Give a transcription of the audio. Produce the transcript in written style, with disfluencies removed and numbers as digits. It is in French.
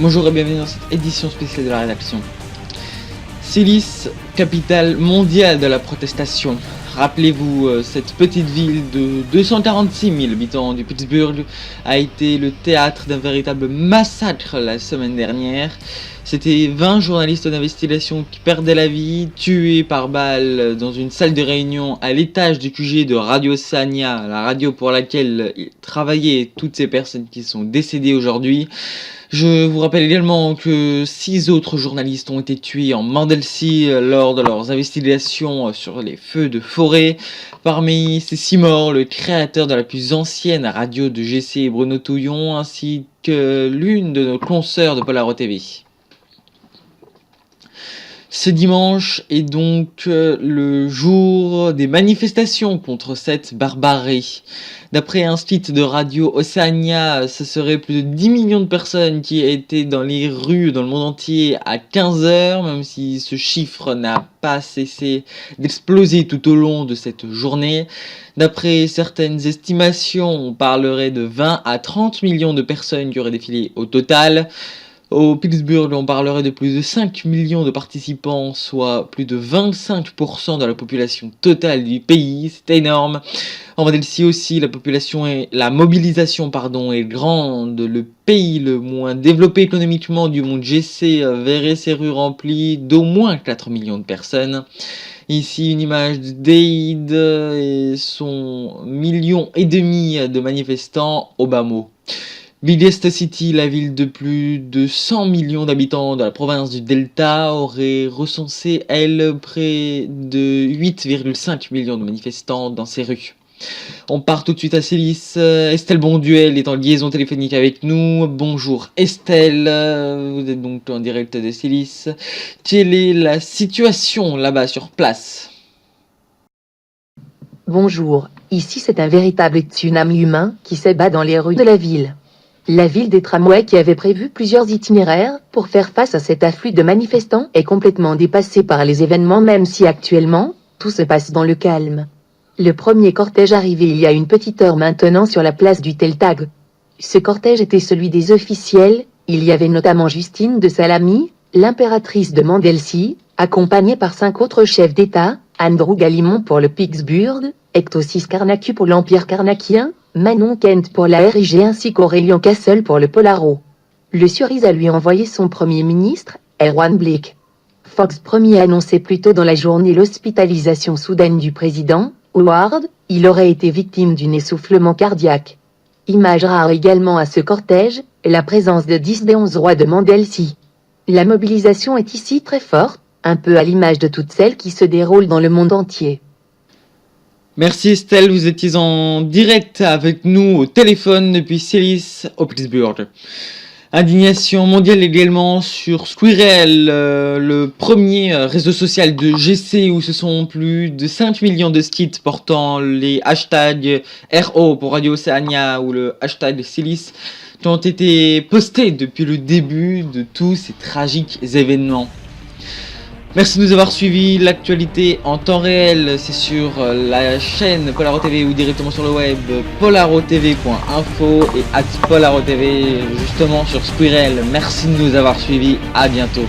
Bonjour et bienvenue dans cette édition spéciale de la rédaction. Sélis, capitale mondiale de la protestation. Rappelez-vous, cette petite ville de 246 000 habitants du Pittsburgh a été le théâtre d'un véritable massacre la semaine dernière. C'était 20 journalistes d'investigation qui perdaient la vie, tués par balle dans une salle de réunion à l'étage du QG de Radio Océania, la radio pour laquelle travaillaient toutes ces personnes qui sont décédées aujourd'hui. Je vous rappelle également que 6 autres journalistes ont été tués en Mandelcy lors de leurs investigations sur les feux de forêt. Parmi ces 6 morts, le créateur de la plus ancienne radio de GC, Bruno Touillon, ainsi que l'une de nos consoeurs de Polaro TV. Ce dimanche est donc le jour des manifestations contre cette barbarie. D'après un site de Radio Océania, ce serait plus de 10 millions de personnes qui étaient dans les rues dans le monde entier à 15h, même si ce chiffre n'a pas cessé d'exploser tout au long de cette journée. D'après certaines estimations, on parlerait de 20 à 30 millions de personnes qui auraient défilé au total. Au Pittsburgh, on parlerait de plus de 5 millions de participants, soit plus de 25% de la population totale du pays. C'est énorme. En Mandelcy aussi, la mobilisation est grande. Le pays le moins développé économiquement du monde GC verrait ses rues remplies d'au moins 4 millions de personnes. Ici, une image de Dade et son 1,5 million de manifestants au bas mot. Biggest City, la ville de plus de 100 millions d'habitants de la province du Delta, aurait recensé, elle, près de 8,5 millions de manifestants dans ses rues. On part tout de suite à Sélis. Estelle Bonduel est en liaison téléphonique avec nous. Bonjour Estelle, vous êtes donc en direct de Sélis. Quelle est la situation là-bas sur place ? Bonjour, ici c'est un véritable tsunami humain qui s'abat dans les rues de la ville. La ville des tramways qui avait prévu plusieurs itinéraires pour faire face à cet afflux de manifestants est complètement dépassée par les événements, même si actuellement, tout se passe dans le calme. Le premier cortège arrivé il y a une petite heure maintenant sur la place du Teltag. Ce cortège était celui des officiels, il y avait notamment Justine de Salami, l'impératrice de Mandelcy, accompagnée par 5 autres chefs d'État, Andrew Galimont pour le Pittsburgh, Ectosis Karnaku pour l'Empire Karnakien, Manon Kent pour la RIG ainsi qu'Aurélien Castle pour le Polaro. Le Surise a lui envoyé son premier ministre, Erwan Blake. Fox Premier annonçait plus tôt dans la journée l'hospitalisation soudaine du président, Howard, il aurait été victime d'un essoufflement cardiaque. Image rare également à ce cortège, la présence de 10 des 11 rois de Mandelcy. La mobilisation est ici très forte, un peu à l'image de toutes celles qui se déroulent dans le monde entier. Merci Estelle, vous étiez en direct avec nous au téléphone depuis Sélis au Pittsburgh. Indignation mondiale également sur Squirrel, le premier réseau social de GC où ce sont plus de 5 millions de skits portant les hashtags RO pour Radio Océania ou le hashtag Sélis qui ont été postés depuis le début de tous ces tragiques événements. Merci de nous avoir suivis. L'actualité en temps réel, c'est sur la chaîne Polaro TV ou directement sur le web polarotv.info et @polarotv justement sur Squirrel. Merci de nous avoir suivis. À bientôt.